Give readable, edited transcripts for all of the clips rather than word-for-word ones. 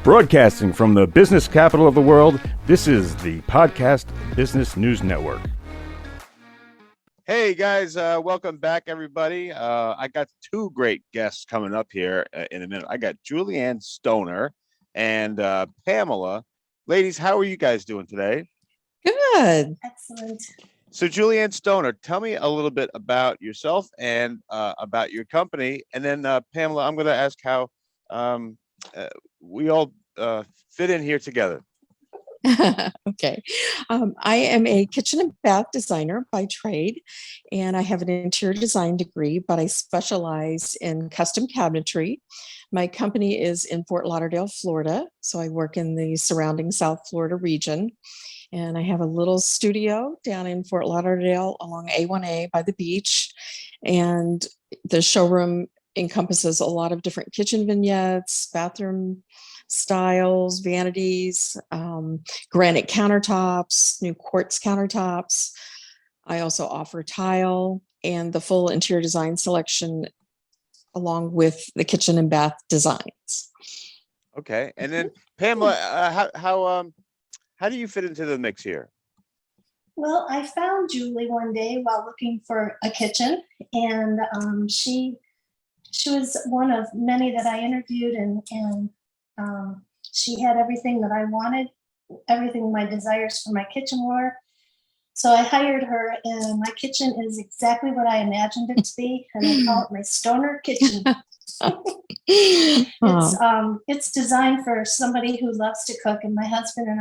Broadcasting from the business capital of the world, this is the Podcast Business News Network. Hey guys, welcome back everybody. I got two great guests coming up here in a minute. I got Julianne Stoner and Pamela. Ladies, how are you guys doing today? Good. Excellent. So Julianne Stoner, tell me a little bit about yourself and about your company. And then Pamela, I'm going to ask how we all fit in here together. Okay. I am a kitchen and bath designer by trade, and I have an interior design degree, but I specialize in custom cabinetry. My company is in Fort Lauderdale, Florida, so I work in the surrounding South Florida region. And I have a little studio down in Fort Lauderdale along A1A by the beach. And the showroom encompasses a lot of different kitchen vignettes, bathroom styles, vanities, granite countertops, new quartz countertops. I also offer tile and the full interior design selection along with the kitchen and bath designs. Okay. And then Pamela, how do you fit into the mix here? Well, I found Julie one day while looking for a kitchen, and she was one of many that I interviewed, and she had everything that I wanted, everything my desires for my kitchen were. So I hired her, and my kitchen is exactly what I imagined it to be, and I call it my stoner kitchen. It's designed for somebody who loves to cook, and my husband and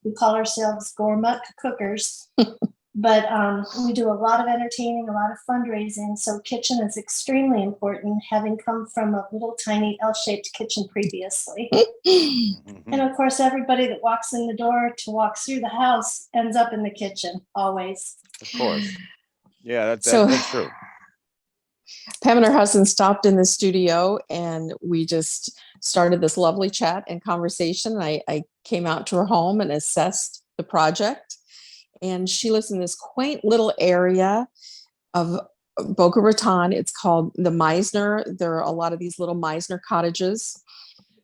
we call ourselves gourmet cookers. But we do a lot of entertaining, a lot of fundraising. So kitchen is extremely important, having come from a little tiny L-shaped kitchen previously. And of course, everybody that walks in the door to walk through the house ends up in the kitchen, always. Of course. Yeah, that's true. Pam and her husband stopped in the studio, and we just started this lovely chat and conversation. I came out to her home and assessed the project. And she lives in this quaint little area of Boca Raton. It's called the Meisner. There are a lot of these little Meisner cottages.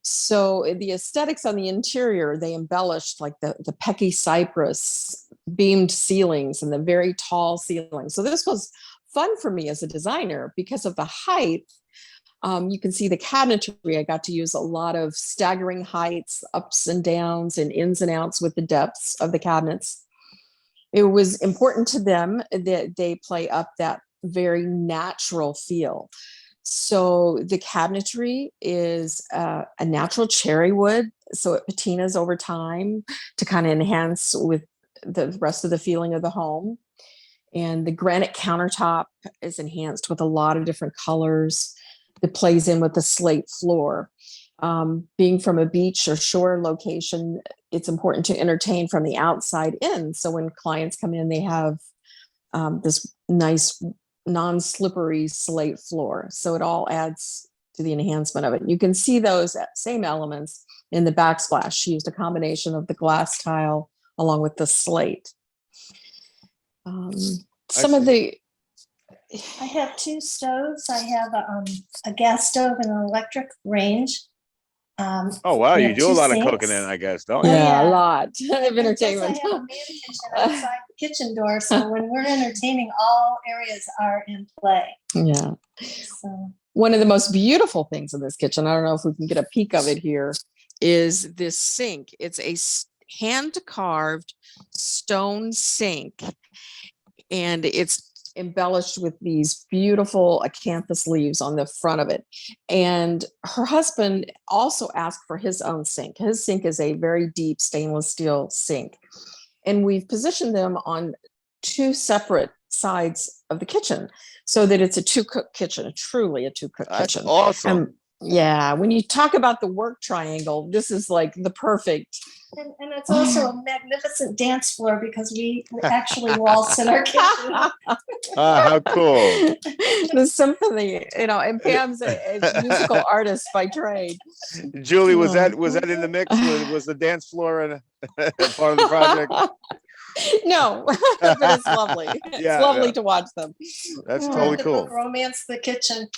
So the aesthetics on the interior, they embellished like the pecky cypress beamed ceilings and the very tall ceilings. So this was fun for me as a designer because of the height. You can see the cabinetry. I got to use a lot of staggering heights, ups and downs, and ins and outs with the depths of the cabinets. It was important to them that they play up that very natural feel. So the cabinetry is a natural cherry wood, so it patinas over time to kind of enhance with the rest of the feeling of the home. And the granite countertop is enhanced with a lot of different colors that plays in with the slate floor. Being from a beach or shore location, it's important to entertain from the outside in. So when clients come in, they have this nice non-slippery slate floor. So it all adds to the enhancement of it. You can see those same elements in the backsplash. She used a combination of the glass tile along with the slate. I have two stoves. I have a gas stove and an electric range. Oh wow, you do a lot of cooking then, I guess, don't you? Yeah, a lot of entertainment. I have a man kitchen outside the kitchen door, so when we're entertaining, all areas are in play. Yeah. So one of the most beautiful things in this kitchen, I don't know if we can get a peek of it here, is this sink. It's a hand-carved stone sink, and it's embellished with these beautiful acanthus leaves on the front of it. And her husband also asked for his own sink. His sink is a very deep stainless steel sink. And we've positioned them on two separate sides of the kitchen so that it's a two-cook kitchen, truly a two-cook kitchen. That's awesome. Yeah, when you talk about the work triangle, this is like the perfect. And it's also a magnificent dance floor because we actually waltz in our kitchen. How cool. The symphony, and Pam's a musical artist by trade. Julie, was that in the mix? Was the dance floor and part of the project? No, but it's lovely. It's lovely to watch them. That's totally cool. Romance the kitchen.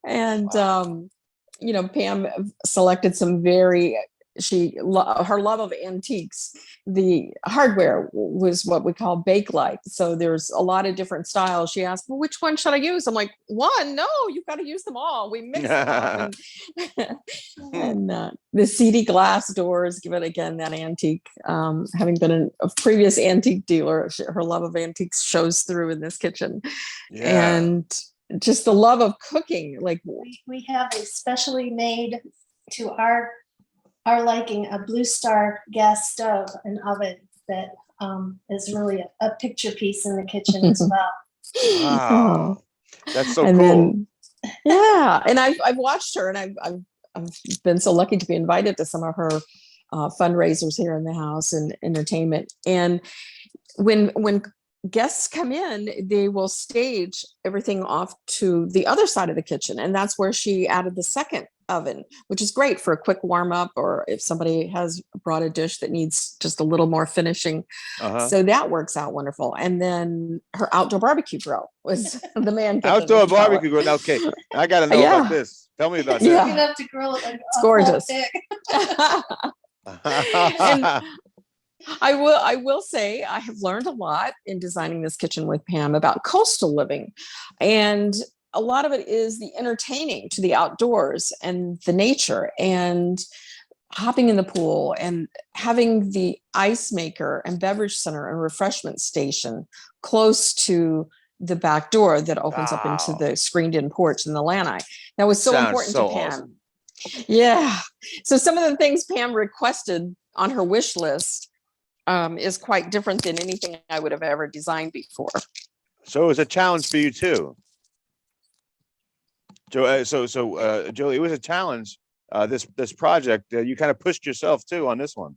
And Pam selected some her love of antiques. The hardware was what we call Bakelite. So there's a lot of different styles. She asked, well, which one should I use? I'm like, one, no, you've got to use them all. We mix them up. And the CD glass doors give it, again, that antique. Having been a previous antique dealer, her love of antiques shows through in this kitchen. Yeah. And just the love of cooking. Like, We have a specially made to our liking, a Blue Star gas stove and oven that is really a picture piece in the kitchen as well. Wow. That's so and cool. then, yeah. And I've watched her, and I've been so lucky to be invited to some of her fundraisers here in the house and entertainment. And when guests come in, they will stage everything off to the other side of the kitchen. And that's where she added the second oven, which is great for a quick warm up, or if somebody has brought a dish that needs just a little more finishing. So that works out wonderful. And then her outdoor barbecue grill was the man. Outdoor barbecue grill. Okay, I got to know about this. Tell me about You're that. gonna have to grill it like it's gorgeous. And I will say I have learned a lot in designing this kitchen with Pam about coastal living. And a lot of it is the entertaining to the outdoors and the nature, and hopping in the pool, and having the ice maker and beverage center and refreshment station close to the back door that opens up into the screened in porch and the lanai. That was so important to Pam. Awesome. Yeah. So some of the things Pam requested on her wish list is quite different than anything I would have ever designed before. So it was a challenge for you too. Julie, it was a challenge. This project, you kind of pushed yourself too on this one.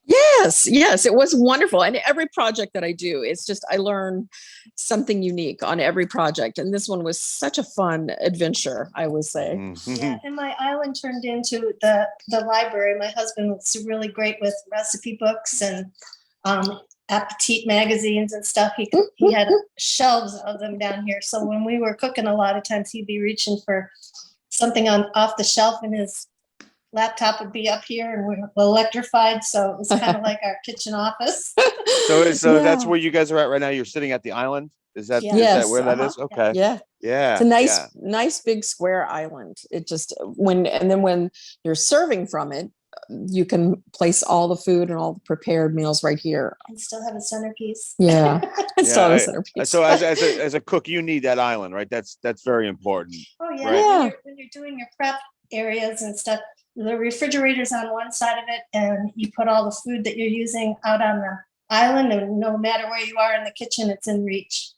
Yes, it was wonderful. And every project that I do, it's just, I learn something unique on every project. And this one was such a fun adventure, I would say. Yeah, and my island turned into the library. My husband was really great with recipe books and appetit magazines and stuff. He had shelves of them down here. So when we were cooking, a lot of times he'd be reaching for something off the shelf, and his laptop would be up here, and we're electrified. So it was kind of like our kitchen office. So that's where you guys are at right now. You're sitting at the island. Is that, Yeah. is Yes, that where that is? Okay. Yeah. Yeah. It's a nice big square island. It just when you're serving from it, you can place all the food and all the prepared meals right here. And still have a centerpiece. Yeah. Still have a centerpiece. So as a cook, you need that island, right? That's very important. Oh yeah. Right? When you're doing your prep areas and stuff, the refrigerator's on one side of it, and you put all the food that you're using out on the island, and no matter where you are in the kitchen, it's in reach.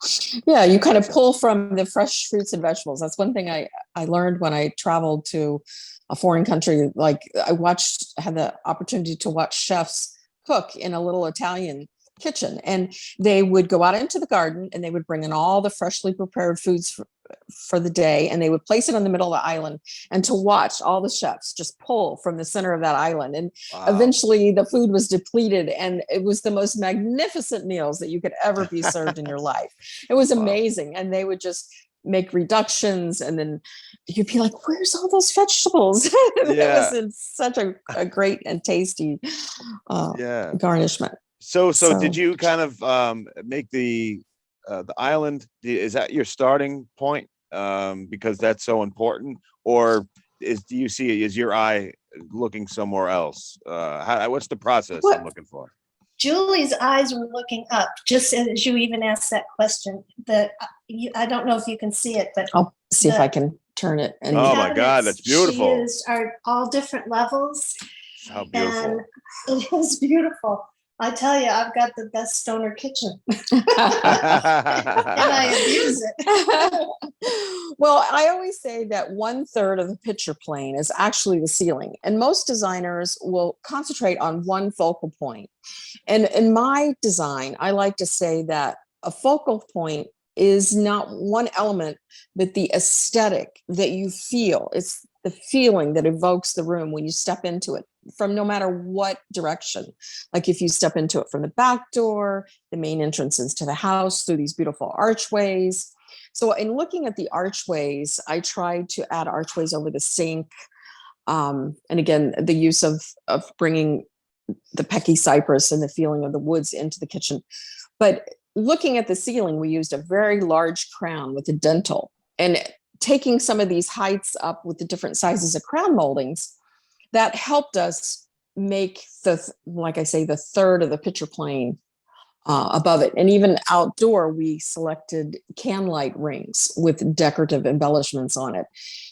Yeah, you kind of pull from the fresh fruits and vegetables. That's one thing I learned when I traveled to a foreign country. Like had the opportunity to watch chefs cook in a little Italian kitchen, and they would go out into the garden and they would bring in all the freshly prepared foods for the day, and they would place it on the middle of the island, and to watch all the chefs just pull from the center of that island. And eventually the food was depleted, and it was the most magnificent meals that you could ever be served in your life. It was amazing. And they would just make reductions, and then you'd be like, where's all those vegetables? It was in such a great and tasty garnishment. So did you kind of make the island, is that your starting point because that's so important, or do you see is your eye looking somewhere else? What's the process I'm looking for? Julie's eyes were looking up, just as you even asked that question. I don't know if you can see it, but I'll see if I can turn it. And oh my God, that's beautiful. She used are all different levels. How beautiful. And it is beautiful. I tell you, I've got the best stoner kitchen. And I abuse it. Well, I always say that 1/3 of the picture plane is actually the ceiling. And most designers will concentrate on one focal point. And in my design, I like to say that a focal point is not one element, but the aesthetic that you feel. It's the feeling that evokes the room when you step into it, from no matter what direction. Like if you step into it from the back door, the main entrances to the house through these beautiful archways. So in looking at the archways, I tried to add archways over the sink, And again, the use of bringing the pecky cypress and the feeling of the woods into the kitchen. But looking at the ceiling, we used a very large crown with a dentil, and taking some of these heights up with the different sizes of crown moldings, that helped us make like I say, the third of the picture plane above it. And even outdoor, we selected can light rings with decorative embellishments on it.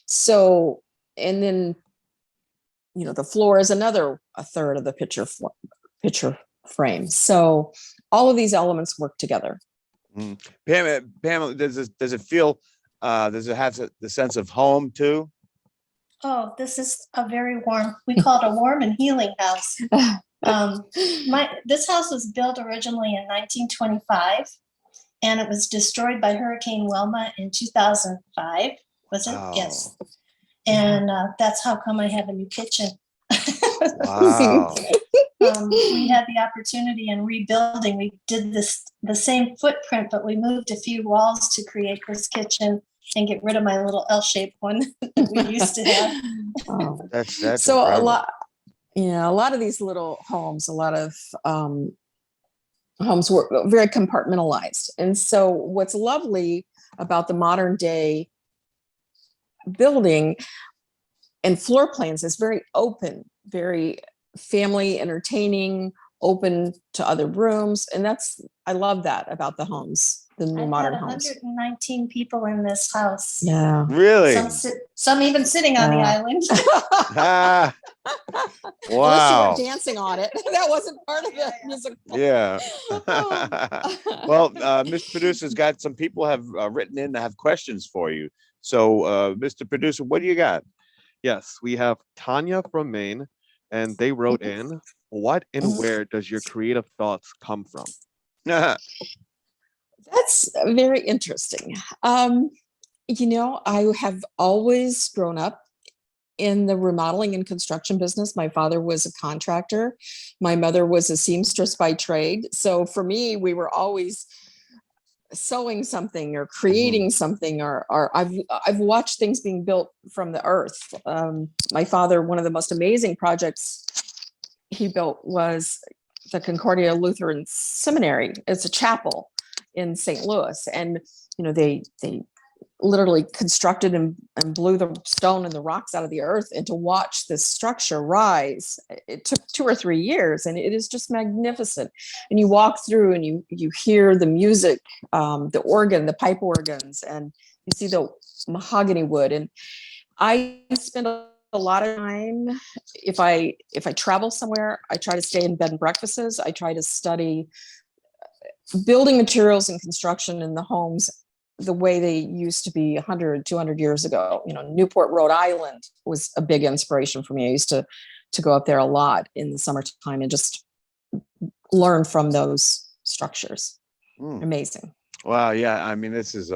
So, and then, the floor is a third of the picture frame. So all of these elements work together. Pamela, does it feel, does it have the sense of home too? Oh, this is a very warm, we call it a warm and healing house. This house was built originally in 1925, and it was destroyed by Hurricane Wilma in 2005. Was it? Wow. Yes. And that's how come I have a new kitchen. Wow. We had the opportunity in rebuilding. We did the same footprint, but we moved a few walls to create this kitchen and get rid of my little L-shaped one that we used to have. Oh. That's So incredible. a lot of these little homes, a lot of homes were very compartmentalized. And so what's lovely about the modern day building and floor plans is very open, very family entertaining, open to other rooms. And I love that about the homes, the new modern had homes. 119 people in this house. Yeah. Really? Some even sitting on the island. Ah, Unless you wow. were dancing on it. That wasn't part of the musical. Yeah. Well, Mr. Producer's got some people have written in to have questions for you. So, Mr. Producer, what do you got? Yes, we have Tanya from Maine, and they wrote in, what and where does your creative thoughts come from? That's very interesting. I have always grown up in the remodeling and construction business. My father was a contractor. My mother was a seamstress by trade. So for me, we were always sewing something or creating something, or I've watched things being built from the earth. My father, one of the most amazing projects he built was the Concordia Lutheran Seminary. It's a chapel in St. Louis, and they literally constructed and blew the stone and the rocks out of the earth, and to watch this structure rise, it took 2 or 3 years, and it is just magnificent. And you walk through and you hear the music, the organ, the pipe organs, and you see the mahogany wood. And I spend a lot of time, if I travel somewhere, I try to stay in bed and breakfasts. I try to study building materials and construction in the homes the way they used to be 100, 200 years ago. Newport, Rhode Island was a big inspiration for me. I used to go up there a lot in the summertime and just learn from those structures. Amazing. Wow. Yeah. I mean, this is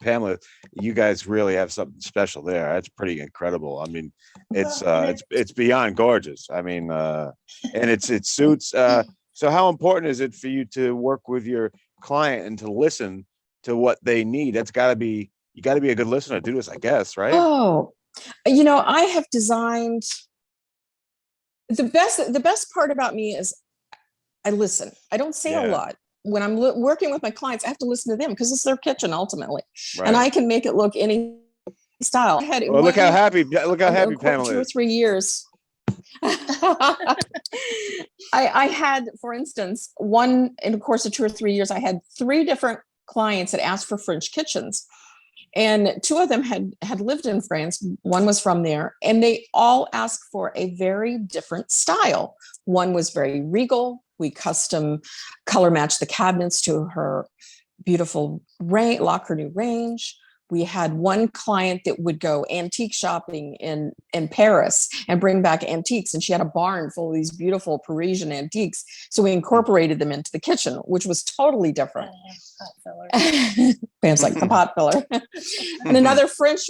Pamela, you guys really have something special there. That's pretty incredible. I mean, it's beyond gorgeous. I mean, and it suits. So how important is it for you to work with your client and to listen to what they need? You got to be a good listener to do this, I guess, right? Oh, I have designed the best part about me is I listen. I don't say a lot. When I'm working with my clients, I have to listen to them because it's their kitchen ultimately, Right. and I can make it look any style. Well, look how happy Pamela is. 2 or 3 years. I had, for instance, in the course of 2 or 3 years, I had 3 different clients that asked for French kitchens, and 2 of them had lived in France. One was from there, and they all asked for a very different style. One was very regal. We custom color matched the cabinets to her beautiful her new range. We had one client that would go antique shopping in Paris and bring back antiques. And she had a barn full of these beautiful Parisian antiques. So we incorporated them into the kitchen, which was totally different. Pam's like the pot filler. And another French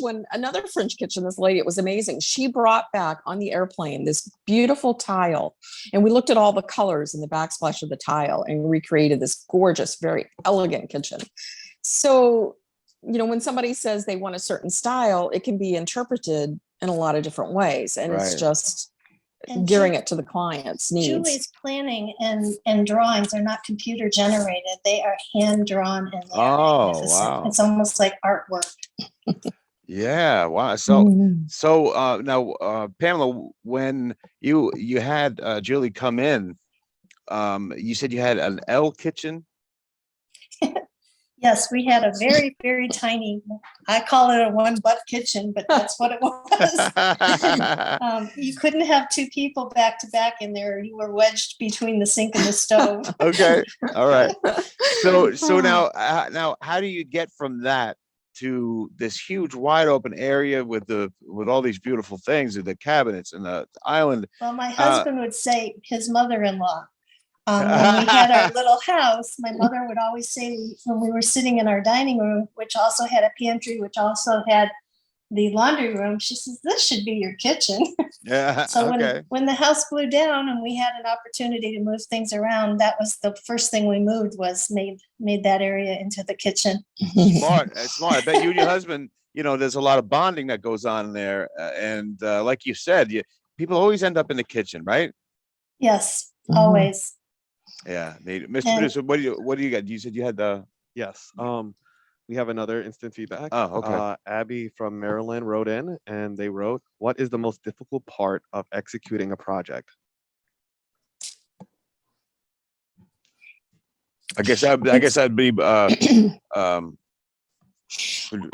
kitchen, this lady, it was amazing. She brought back on the airplane this beautiful tile. And we looked at all the colors in the backsplash of the tile and recreated this gorgeous, very elegant kitchen. So when somebody says they want a certain style, it can be interpreted in a lot of different ways. And it's Right. just And gearing it to the client's needs. Julie's planning and drawings are not computer generated. They are hand drawn and they are Oh, magnificent. wow. It's almost like artwork. Yeah, wow. So Mhm. now Pamela, when you had Julie come in, you said you had an L kitchen. Yes, we had a very, very tiny, I call it a one butt kitchen, but that's what it was. You couldn't have two people back to back in there. You were wedged between the sink and the stove. Okay, all right. So now how do you get from that to this huge wide open area with all these beautiful things, the cabinets and the island? Well, my husband would say his mother-in-law. When we had our little house, my mother would always say when we were sitting in our dining room, which also had a pantry, which also had the laundry room, she says, "This should be your kitchen." Yeah. So Okay. when the house blew down and we had an opportunity to move things around, that was the first thing we moved, was made that area into the kitchen. Smart, smart. I bet you and your husband, there's a lot of bonding that goes on there, and like you said, people always end up in the kitchen, right? Yes, Mhm. always. Yeah. Mr. And- Producer, what do you got? You said you had the. Yes. We have another instant feedback. Oh, okay. Abby from Maryland wrote in and they wrote, "What is the most difficult part of executing a project?" I guess I'd be. Um, go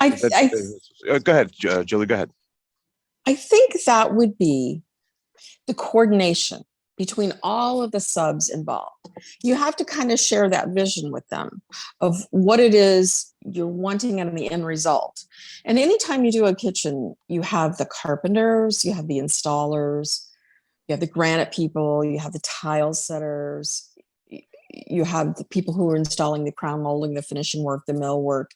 ahead, Julie. Go ahead. I think that would be the coordination between all of the subs involved. You have to kind of share that vision with them of what it is you're wanting in the end result. And anytime you do a kitchen, you have the carpenters, you have the installers, you have the granite people, you have the tile setters, you have the people who are installing the crown molding, the finishing work, the mill work.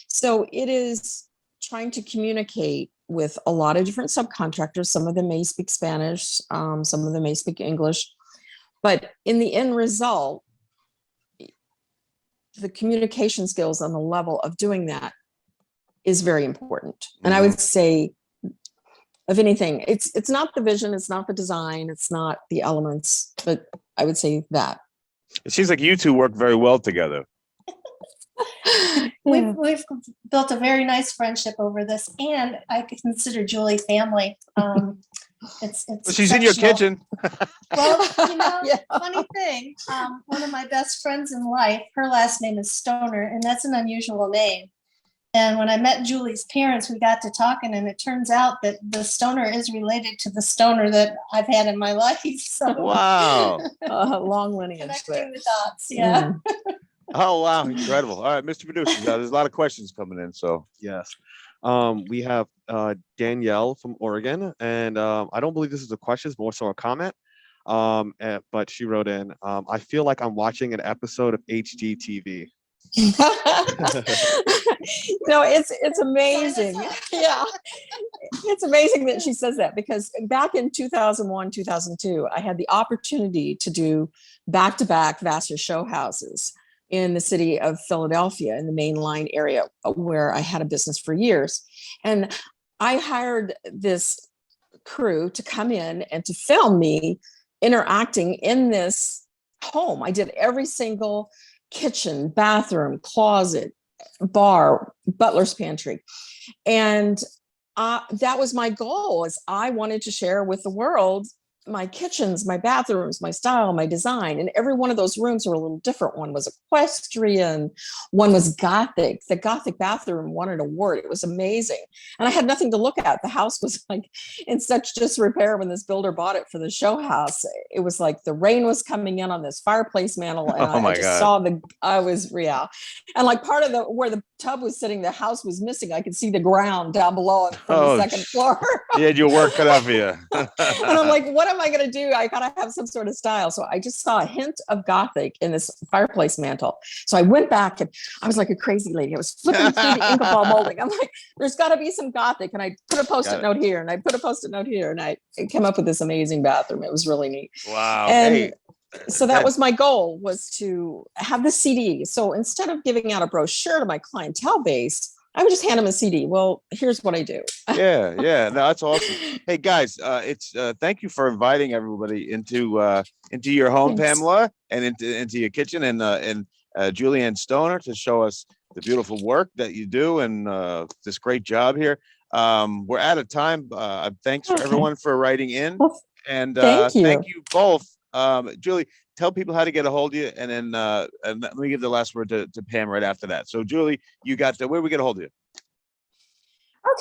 So it is trying to communicate with a lot of different subcontractors. Some of them may speak Spanish, some of them may speak English, but in the end result, the communication skills on the level of doing that is very important. And I would say, of anything, it's not the vision, it's not the design, it's not the elements, but I would say that. It seems like you two work very well together. We've built a very nice friendship over this, and I consider Julie family. It's Well, she's in your exceptional. kitchen. Well, Yeah. funny thing, one of my best friends in life, her last name is Stoner, and that's an unusual name. And when I met Julie's parents, we got to talking, and it turns out that the Stoner is related to the Stoner that I've had in my life. So Wow. Long lineage. connecting the dots, yeah. Oh, wow. Incredible. All right, Mr. Producer, there's a lot of questions coming in. So Yes. We have Danielle from Oregon, and I don't believe this is a question, it's more so a comment. But she wrote in, "I feel like I'm watching an episode of HGTV." No, it's amazing. Yeah, it's amazing that she says that, because back in 2001, 2002, I had the opportunity to do back-to-back Vassar show houses in the city of Philadelphia, in the main line area where I had a business for years. And I hired this crew to come in and to film me interacting in this home. I did every single kitchen, bathroom, closet, bar, butler's pantry. And that was my goal, is I wanted to share with the world my kitchens, my bathrooms, my style, my design. And every one of those rooms were a little different. One was equestrian, one was Gothic. The Gothic bathroom won an award. It was amazing. And I had nothing to look at. The house was like in such disrepair when this builder bought it for the show house. It was like the rain was coming in on this fireplace mantle. And Oh my I just God. saw and like part of where the tub was sitting, the house was missing. I could see the ground down below from the second floor. You had your work cut out for you. And I'm like, what am I going to do? I got to have some sort of style. So I just saw a hint of Gothic in this fireplace mantle. So I went back and I was like a crazy lady. I was flipping through the Ingerball molding. I'm like, there's got to be some Gothic. And I put a post-it note here and I put a post-it note here. And I came up with this amazing bathroom. It was really neat. Wow. And Hey, so that was my goal, was to have the CD. So instead of giving out a brochure to my clientele base, I would just hand them a CD. Well, here's what I do. Yeah, yeah, no, that's awesome. Hey guys, it's thank you for inviting everybody into your home, Thanks. Pamela, and into your kitchen, and Julianne Stoner to show us the beautiful work that you do and this great job here. We're out of time. Thanks for Okay. everyone for writing in, Well, and thank you. thank you both. Julie, tell people how to get a hold of you, and then and let me give the last word to Pam right after that. So Julie, you got where we get a hold of you?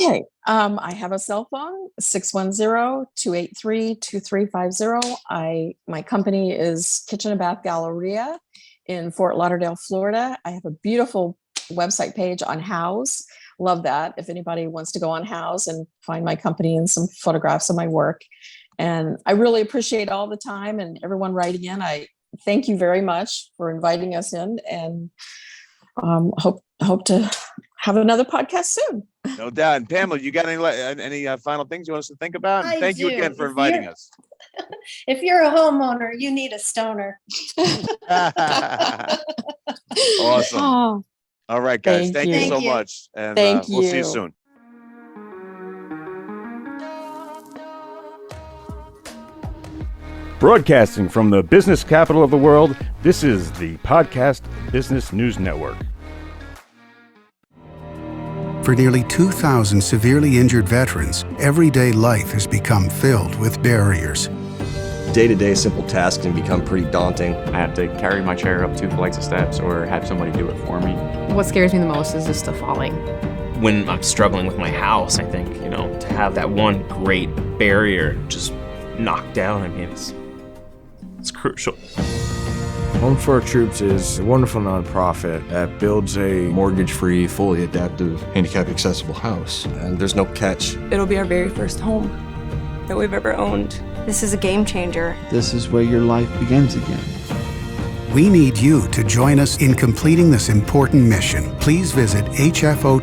Okay. I have a cell phone, 610-283-2350. My company is Kitchen and Bath Galleria in Fort Lauderdale, Florida. I have a beautiful website page on House. Love that. If anybody wants to go on House and find my company and some photographs of my work. And I really appreciate all the time and everyone writing in. I thank you very much for inviting us in, and hope to have another podcast soon. No doubt. And Pamela, you got any final things you want us to think about? And I thank you do. again for If inviting you're- us. If you're a homeowner, you need a stoner. Awesome. Oh, All right, guys. Thank Thank you you. so Thank you. much. And Thank we'll see you you. soon. Broadcasting from the business capital of the world, this is the Podcast Business News Network. For nearly 2,000 severely injured veterans, everyday life has become filled with barriers. Day-to-day simple tasks can become pretty daunting. I have to carry my chair up 2 flights of steps or have somebody do it for me. What scares me the most is just the falling. When I'm struggling with my house, I think, to have that one great barrier just knocked down, I mean, it's crucial. Home for Our Troops is a wonderful nonprofit that builds a Mortgage-free, fully adaptive, handicap-accessible house. And there's no catch. It'll be our very first home that we've ever owned. This is a game changer. This is where your life begins again. We need you to join us in completing this important mission. Please visit hfotusa.org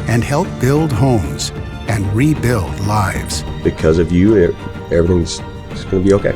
and help build homes and rebuild lives. Because of you, everything's going to be okay.